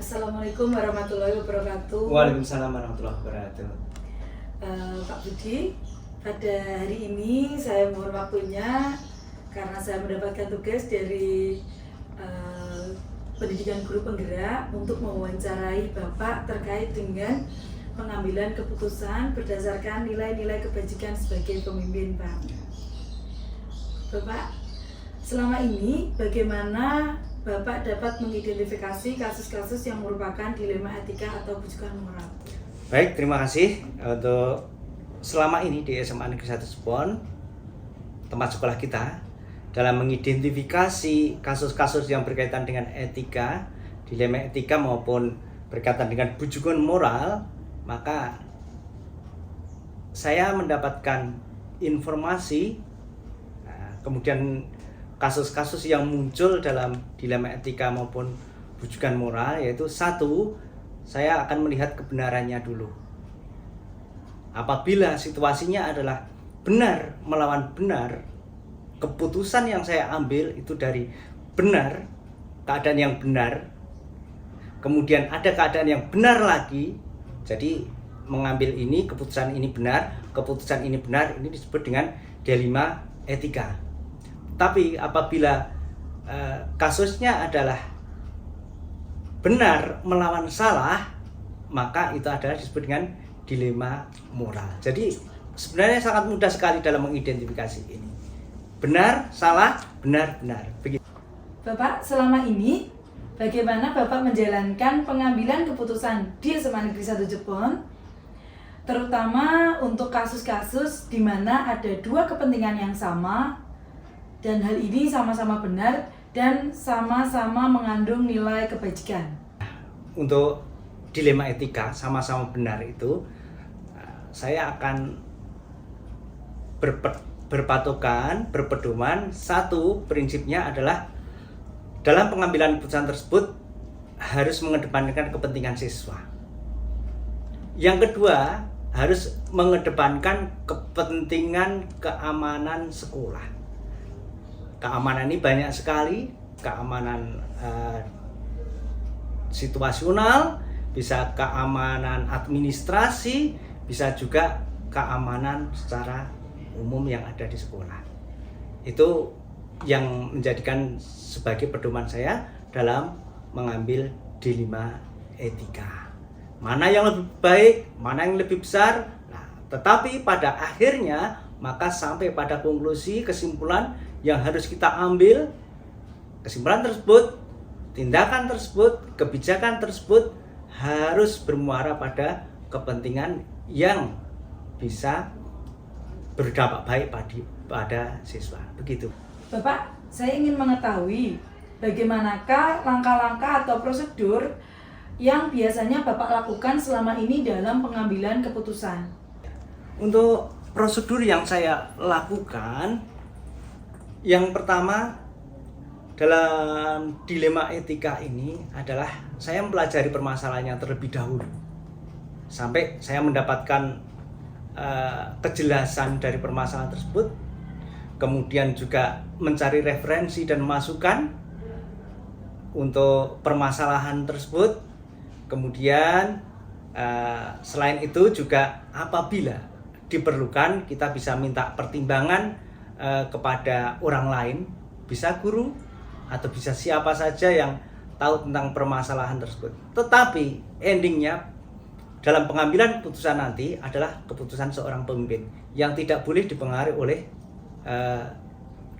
Assalamualaikum warahmatullahi wabarakatuh. Waalaikumsalam warahmatullahi wabarakatuh. Pak Budi, pada hari ini saya mohon waktunya karena saya mendapatkan tugas dari pendidikan guru penggerak untuk mewawancarai Bapak terkait dengan pengambilan keputusan berdasarkan nilai-nilai kebajikan sebagai pemimpin, Pak. Bapak, selama ini bagaimana Bapak dapat mengidentifikasi kasus-kasus yang merupakan dilema etika atau bujukan moral? Baik, terima kasih untuk selama ini di SMA Negeri 1 Jepon, tempat sekolah kita, dalam mengidentifikasi kasus-kasus yang berkaitan dengan etika, dilema etika maupun berkaitan dengan bujukan moral, maka saya mendapatkan informasi, kemudian kasus-kasus yang muncul dalam dilema etika maupun bujukan moral, yaitu satu, saya akan melihat kebenarannya dulu. Apabila situasinya adalah benar melawan benar, keputusan yang saya ambil itu dari benar, keadaan yang benar, kemudian ada keadaan yang benar lagi, jadi mengambil ini, keputusan ini benar, keputusan ini benar, ini disebut dengan dilema etika. Tapi apabila kasusnya adalah benar melawan salah, maka itu adalah disebut dengan dilema moral. Jadi sebenarnya sangat mudah sekali dalam mengidentifikasi ini. Benar, salah, benar, benar. Begitu. Bapak, selama ini bagaimana Bapak menjalankan pengambilan keputusan di SMA Negeri 1 Jepon, terutama untuk kasus-kasus di mana ada dua kepentingan yang sama, dan hal ini sama-sama benar dan sama-sama mengandung nilai kebajikan. Untuk dilema etika sama-sama benar itu, saya akan berpedoman satu, prinsipnya adalah dalam pengambilan keputusan tersebut harus mengedepankan kepentingan siswa. Yang kedua, harus mengedepankan kepentingan keamanan sekolah. Keamanan ini banyak sekali, keamanan situasional, bisa keamanan administrasi, bisa juga keamanan secara umum yang ada di sekolah. Itu yang menjadikan sebagai pedoman saya dalam mengambil dilema etika. Mana yang lebih baik, mana yang lebih besar. Nah, tetapi pada akhirnya maka sampai pada konklusi, kesimpulan yang harus kita ambil, kesimpulan tersebut, tindakan tersebut, kebijakan tersebut harus bermuara pada kepentingan yang bisa berdampak baik pada siswa. Begitu. Bapak, saya ingin mengetahui bagaimanakah langkah-langkah atau prosedur yang biasanya Bapak lakukan selama ini dalam pengambilan keputusan. Untuk prosedur yang saya lakukan, yang pertama dalam dilema etika ini adalah saya mempelajari permasalahannya terlebih dahulu sampai saya mendapatkan kejelasan dari permasalahan tersebut, kemudian juga mencari referensi dan masukan untuk permasalahan tersebut. Kemudian selain itu juga apabila diperlukan kita bisa minta pertimbangan kepada orang lain, bisa guru atau bisa siapa saja yang tahu tentang permasalahan tersebut. Tetapi endingnya dalam pengambilan keputusan nanti adalah keputusan seorang pemimpin yang tidak boleh dipengaruhi oleh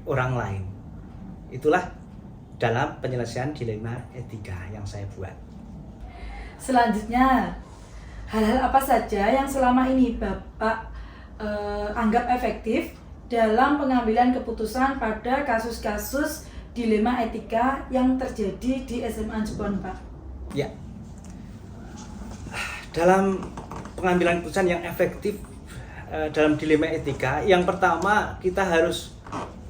orang lain. Itulah dalam penyelesaian dilema etika yang saya buat. Selanjutnya, hal-hal apa saja yang selama ini Bapak anggap efektif dalam pengambilan keputusan pada kasus-kasus dilema etika yang terjadi di SMA Jepon, Pak? Ya, dalam pengambilan keputusan yang efektif dalam dilema etika, yang pertama kita harus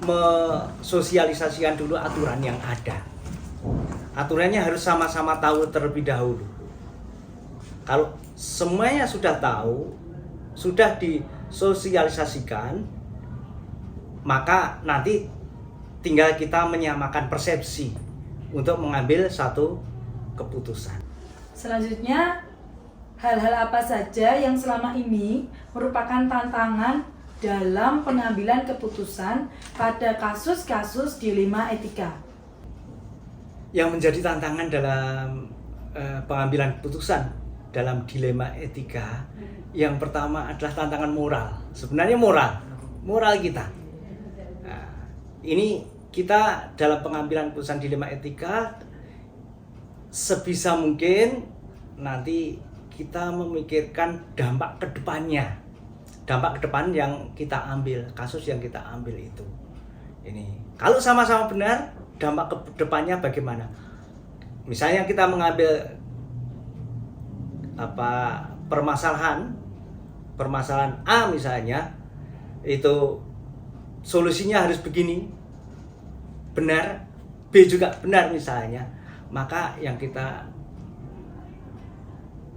mensosialisasikan dulu aturan yang ada. Aturannya harus sama-sama tahu terlebih dahulu. Kalau semuanya sudah tahu, sudah disosialisasikan, maka nanti tinggal kita menyamakan persepsi untuk mengambil satu keputusan. Selanjutnya, hal-hal apa saja yang selama ini merupakan tantangan dalam pengambilan keputusan pada kasus-kasus dilema etika? Yang menjadi tantangan dalam pengambilan keputusan dalam dilema etika, yang pertama adalah tantangan moral. Sebenarnya moral kita. Nah, ini kita dalam pengambilan keputusan dilema etika sebisa mungkin nanti kita memikirkan dampak ke depannya. Dampak ke depan yang kita ambil, kasus yang kita ambil itu. Ini kalau sama-sama benar, dampak ke depannya bagaimana? Misalnya kita mengambil permasalahan A misalnya, itu solusinya harus begini, benar, B juga benar misalnya, maka yang kita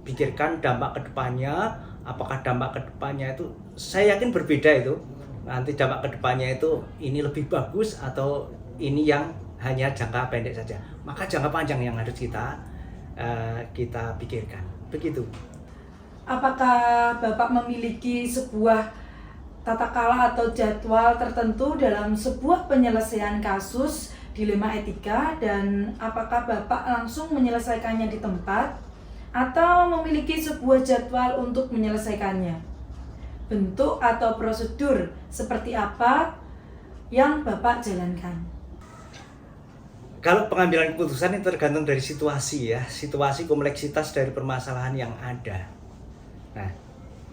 pikirkan dampak kedepannya, apakah dampak kedepannya itu, saya yakin berbeda itu, nanti dampak kedepannya itu ini lebih bagus atau ini yang hanya jangka pendek saja, maka jangka panjang yang harus kita pikirkan, begitu. Apakah Bapak memiliki sebuah tata cara atau jadwal tertentu dalam sebuah penyelesaian kasus dilema etika, dan apakah Bapak langsung menyelesaikannya di tempat atau memiliki sebuah jadwal untuk menyelesaikannya? Bentuk atau prosedur seperti apa yang Bapak jalankan? Kalau pengambilan keputusan itu tergantung dari situasi ya, situasi kompleksitas dari permasalahan yang ada. Nah,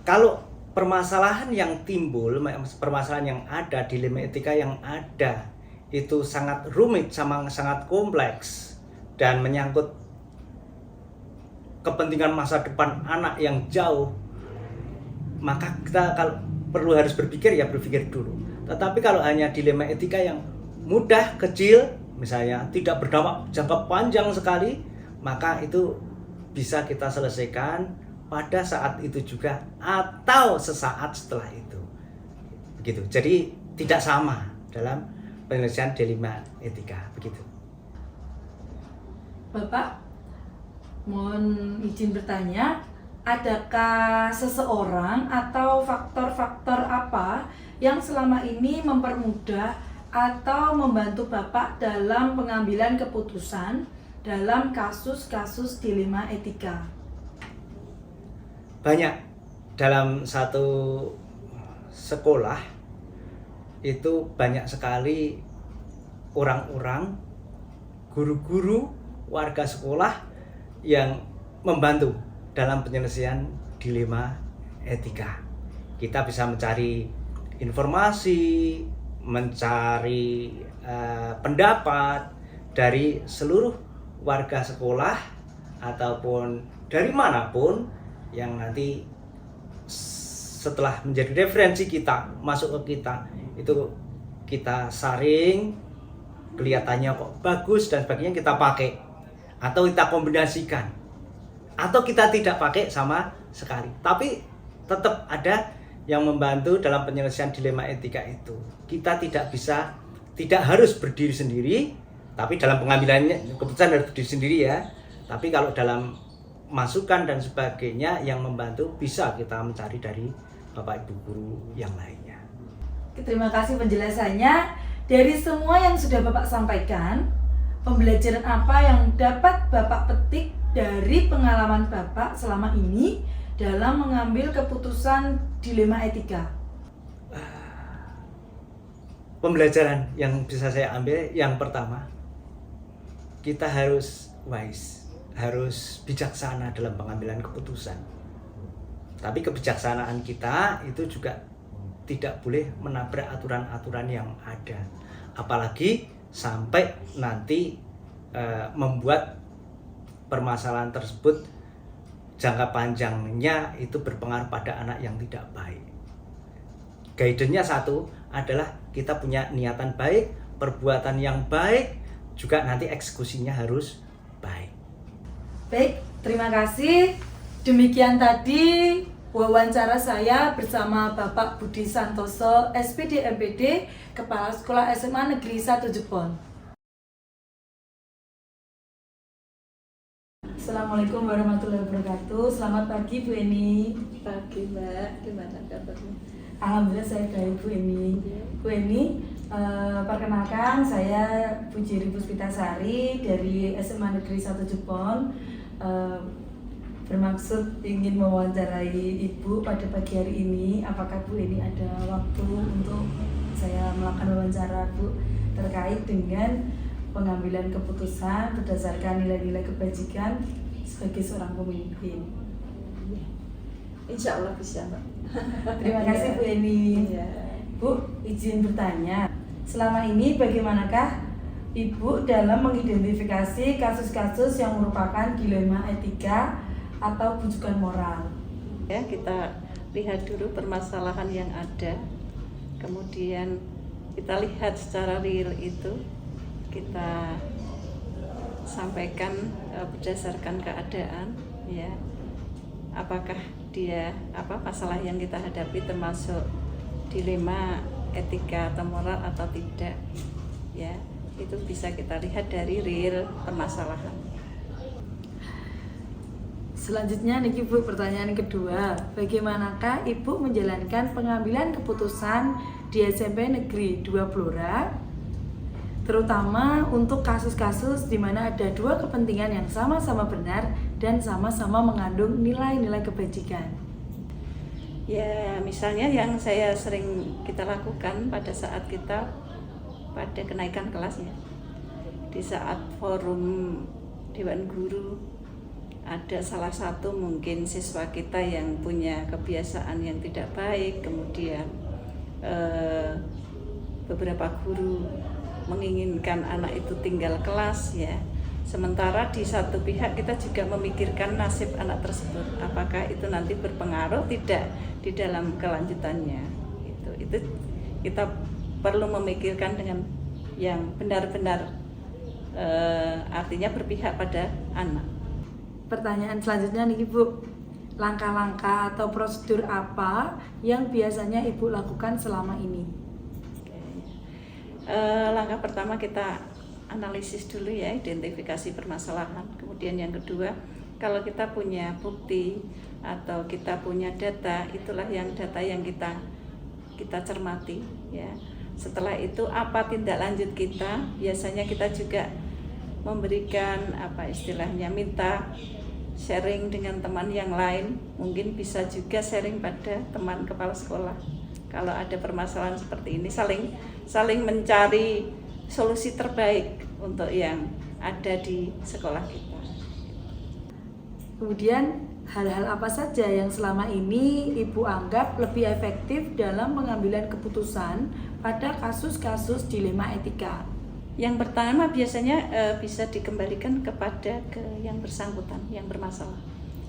kalau permasalahan yang timbul, permasalahan yang ada, dilema etika yang ada itu sangat rumit, sangat kompleks dan menyangkut kepentingan masa depan anak yang jauh, maka kita kalau perlu harus berpikir dulu. Tetapi kalau hanya dilema etika yang mudah, kecil, misalnya tidak berdampak jangka panjang sekali, maka itu bisa kita selesaikan pada saat itu juga atau sesaat setelah itu. Begitu. Jadi tidak sama dalam penyelesaian dilema etika, begitu. Bapak, mohon izin bertanya, adakah seseorang atau faktor-faktor apa yang selama ini mempermudah atau membantu Bapak dalam pengambilan keputusan dalam kasus-kasus dilema etika? Banyak. Dalam satu sekolah itu banyak sekali orang-orang, guru-guru, warga sekolah yang membantu dalam penyelesaian dilema etika. Kita bisa mencari informasi, mencari pendapat dari seluruh warga sekolah ataupun dari manapun yang nanti setelah menjadi referensi kita, masuk ke kita, itu kita saring, kelihatannya kok bagus dan sebagainya, kita pakai atau kita kombinasikan atau kita tidak pakai sama sekali, tapi tetap ada yang membantu dalam penyelesaian dilema etika itu. Kita tidak harus berdiri sendiri, tapi dalam pengambilannya keputusan harus berdiri sendiri ya, tapi kalau dalam masukan dan sebagainya yang membantu bisa kita mencari dari Bapak Ibu guru yang lainnya. Terima kasih penjelasannya. Dari semua yang sudah Bapak sampaikan, pembelajaran apa yang dapat Bapak petik dari pengalaman Bapak selama ini dalam mengambil keputusan dilema etika? Pembelajaran yang bisa saya ambil, yang pertama, kita harus wise, harus bijaksana dalam pengambilan keputusan. Tapi kebijaksanaan kita itu juga tidak boleh menabrak aturan-aturan yang ada. Apalagi sampai nanti membuat permasalahan tersebut jangka panjangnya itu berpengaruh pada anak yang tidak baik. Guidance-nya satu adalah kita punya niatan baik, perbuatan yang baik, juga nanti eksekusinya harus baik. Baik, terima kasih. Demikian tadi wawancara saya bersama Bapak Budi Santoso, SPD MPD, Kepala Sekolah SMA Negeri 1 Jepon. Assalamualaikum warahmatullahi wabarakatuh. Selamat pagi Bu Eni. Pagi Mbak, gimana kabarnya? Alhamdulillah saya baik Bu Eni. Bu Eni, perkenalkan saya Bu Jiri Puspitasari dari SMA Negeri 1 Jepon. Bermaksud ingin mewawancarai Ibu pada pagi hari ini. Apakah Bu Eni ada waktu untuk saya melakukan wawancara Bu terkait dengan pengambilan keputusan berdasarkan nilai-nilai kebajikan sebagai seorang pemimpin? Insya Allah bisa Mbak. Terima kasih Bu Eni. Iya. Bu, izin bertanya, selama ini bagaimanakah Ibu dalam mengidentifikasi kasus-kasus yang merupakan dilema etika atau bujukan moral? Ya, kita lihat dulu permasalahan yang ada, kemudian kita lihat secara real itu, kita sampaikan berdasarkan keadaan, ya. Apakah masalah yang kita hadapi termasuk dilema etika atau moral atau tidak, ya. Itu bisa kita lihat dari real permasalahan. Selanjutnya nih Bu, pertanyaan kedua, bagaimanakah Ibu menjalankan pengambilan keputusan di SMP Negeri 2 Blora, terutama untuk kasus-kasus di mana ada dua kepentingan yang sama-sama benar dan sama-sama mengandung nilai-nilai kebajikan? Ya, misalnya yang saya sering kita lakukan pada saat kita pada kenaikan kelasnya, di saat forum Dewan Guru, ada salah satu mungkin siswa kita yang punya kebiasaan yang tidak baik, kemudian beberapa guru menginginkan anak itu tinggal kelas, ya. Sementara di satu pihak kita juga memikirkan nasib anak tersebut, apakah itu nanti berpengaruh tidak di dalam kelanjutannya. Itu kita perlu memikirkan dengan yang benar-benar artinya berpihak pada anak. Pertanyaan selanjutnya nih Bu, langkah-langkah atau prosedur apa yang biasanya Ibu lakukan selama ini? Langkah pertama kita analisis dulu, ya, identifikasi permasalahan. Kemudian yang kedua, kalau kita punya bukti atau kita punya data, itulah data yang kita cermati, ya. Setelah itu apa tindak lanjut kita? Biasanya kita juga memberikan minta sharing dengan teman yang lain, mungkin bisa juga sharing pada teman kepala sekolah. Kalau ada permasalahan seperti ini, saling mencari solusi terbaik untuk yang ada di sekolah kita. Kemudian hal-hal apa saja yang selama ini Ibu anggap lebih efektif dalam pengambilan keputusan pada kasus-kasus dilema etika? Yang pertama biasanya bisa dikembalikan kepada yang bersangkutan, yang bermasalah.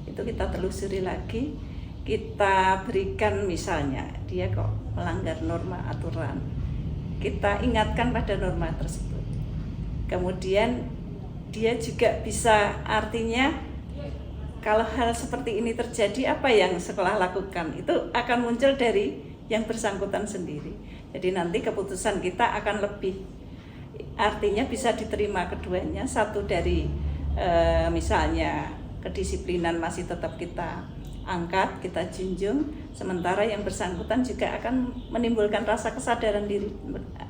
Itu kita telusuri lagi, kita berikan misalnya dia kok melanggar norma aturan, kita ingatkan pada norma tersebut. Kemudian dia juga bisa, artinya kalau hal seperti ini terjadi, apa yang sekolah lakukan itu akan muncul dari yang bersangkutan sendiri. Jadi nanti keputusan kita akan lebih, artinya bisa diterima keduanya. Satu dari misalnya kedisiplinan masih tetap kita angkat, kita junjung, sementara yang bersangkutan juga akan menimbulkan rasa kesadaran diri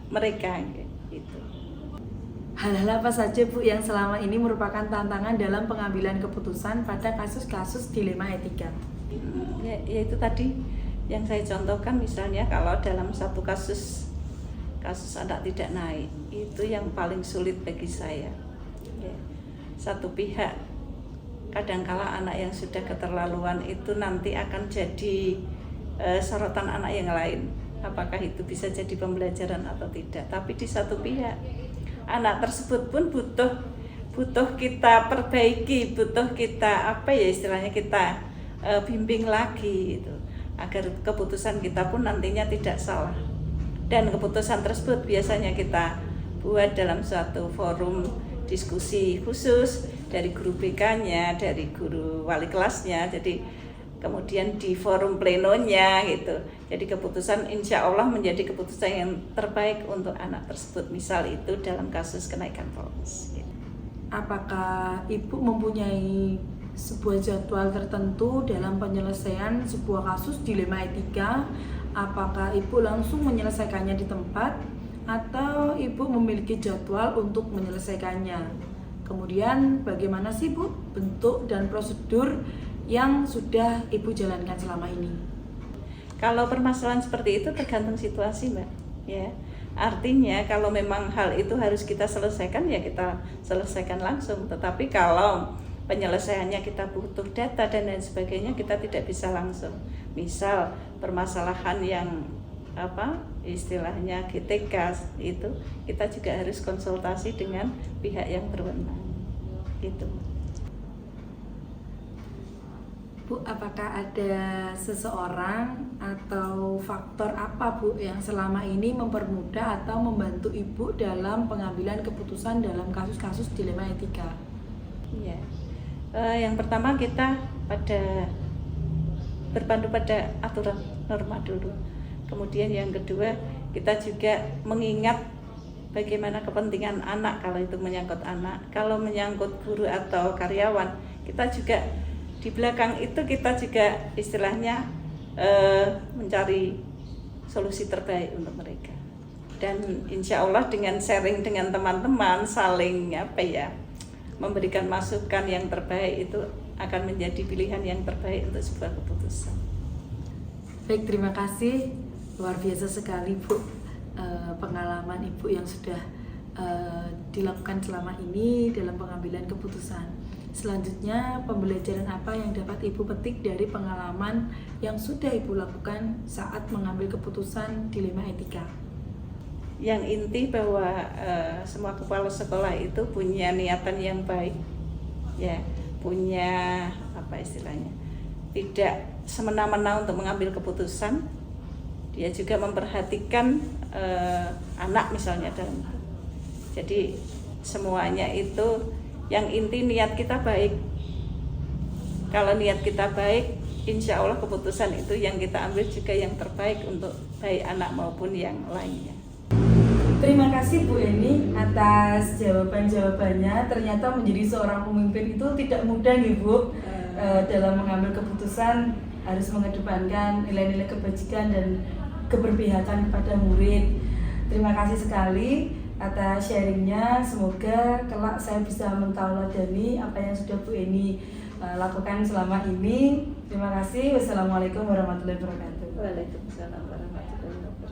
mereka, gitu. Hal-hal apa saja Bu yang selama ini merupakan tantangan dalam pengambilan keputusan pada kasus-kasus dilema etika? Ya itu tadi yang saya contohkan, misalnya kalau dalam satu kasus anak tidak naik, itu yang paling sulit bagi saya, ya. Satu pihak, kadangkala anak yang sudah keterlaluan itu nanti akan jadi sorotan anak yang lain. Apakah itu bisa jadi pembelajaran atau tidak? Tapi di satu pihak, anak tersebut pun butuh kita perbaiki, butuh kita istilahnya kita bimbing lagi, gitu, agar keputusan kita pun nantinya tidak salah. Dan keputusan tersebut biasanya kita buat dalam suatu forum diskusi khusus dari guru BK-nya, dari guru wali kelasnya, jadi kemudian di forum plenonya, gitu. Jadi keputusan insya Allah menjadi keputusan yang terbaik untuk anak tersebut. Misal itu dalam kasus kenaikan kelas, gitu. apakah Ibu mempunyai sebuah jadwal tertentu dalam penyelesaian sebuah kasus dilema etika? Apakah Ibu langsung menyelesaikannya di tempat atau Ibu memiliki jadwal untuk menyelesaikannya? Kemudian bagaimana sih Bu bentuk dan prosedur yang sudah Ibu jalankan selama ini? Kalau permasalahan seperti itu tergantung situasi, Mbak. Ya, artinya kalau memang hal itu harus kita selesaikan, ya kita selesaikan langsung. Tetapi kalau penyelesaiannya kita butuh data dan lain sebagainya, kita tidak bisa langsung. Misal permasalahan yang istilahnya GTK itu, kita juga harus konsultasi dengan pihak yang berwenang. Gitu. Bu, apakah ada seseorang atau faktor apa Bu yang selama ini mempermudah atau membantu Ibu dalam pengambilan keputusan dalam kasus-kasus dilema etika? Iya. Yang pertama kita berpandu pada aturan norma dulu. Kemudian yang kedua kita juga mengingat bagaimana kepentingan anak kalau itu menyangkut anak. Kalau menyangkut guru atau karyawan, kita juga di belakang itu kita juga istilahnya mencari solusi terbaik untuk mereka. Dan insya Allah dengan sharing dengan teman-teman, saling memberikan masukan yang terbaik, itu akan menjadi pilihan yang terbaik untuk sebuah keputusan. Baik, terima kasih. Luar biasa sekali Bu pengalaman Ibu yang sudah dilakukan selama ini dalam pengambilan keputusan. Selanjutnya, pembelajaran apa yang dapat Ibu petik dari pengalaman yang sudah Ibu lakukan saat mengambil keputusan dilema etika? Yang inti bahwa semua kepala sekolah itu punya niatan yang baik, ya, punya tidak semena-mena untuk mengambil keputusan. Dia juga memperhatikan anak misalnya jadi semuanya itu yang inti niat kita baik. Kalau niat kita baik, insya Allah keputusan itu yang kita ambil juga yang terbaik untuk baik anak maupun yang lainnya. Terima kasih Bu Eni atas jawaban-jawabannya. Ternyata menjadi seorang pemimpin itu tidak mudah nih Bu. Dalam mengambil keputusan harus mengedepankan nilai-nilai kebajikan dan keberpihakan kepada murid. Terima kasih sekali atas sharingnya. Semoga kelak saya bisa mentauladani apa yang sudah Bu Eni lakukan selama ini. Terima kasih. Wassalamualaikum warahmatullahi wabarakatuh. Waalaikumsalam warahmatullahi wabarakatuh.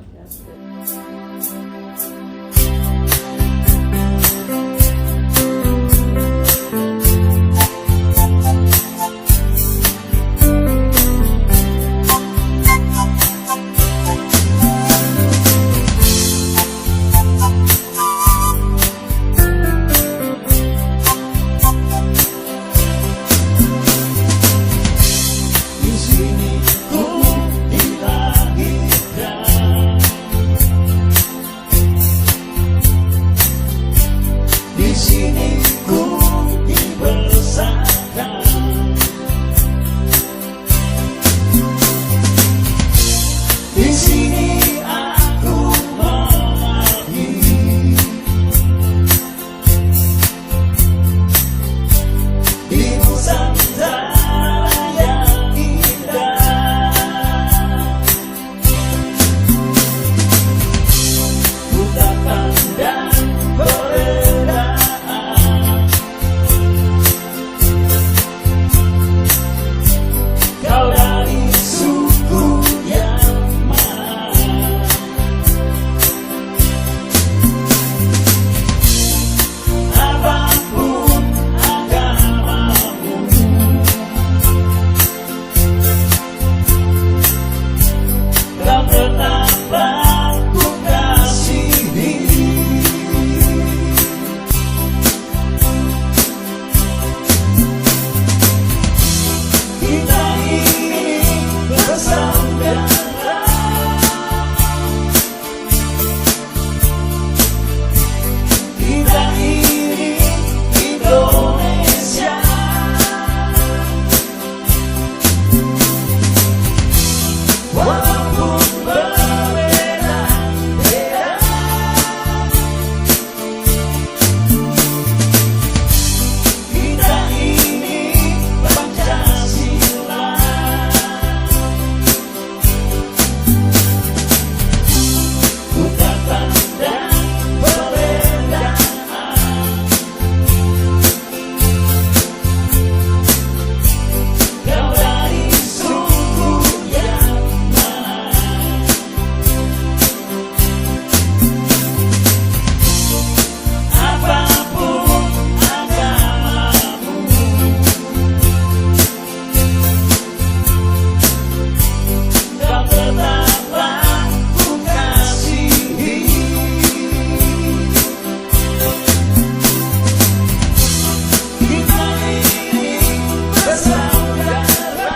bersaudara.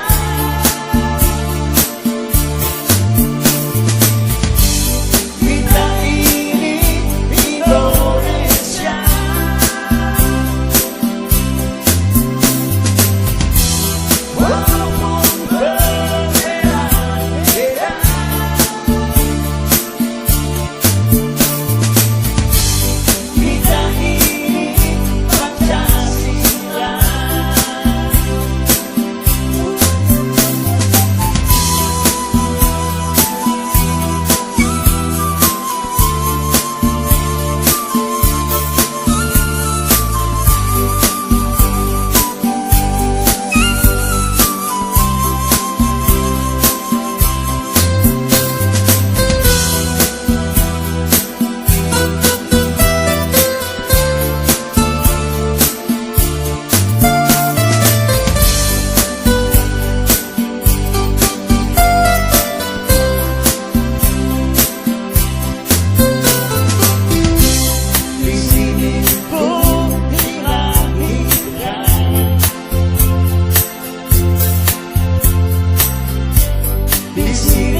Kita ini Indonesia, walaupun berbeda-beda, kita ini Pancasila. Di sini bumi lahirkan, di sini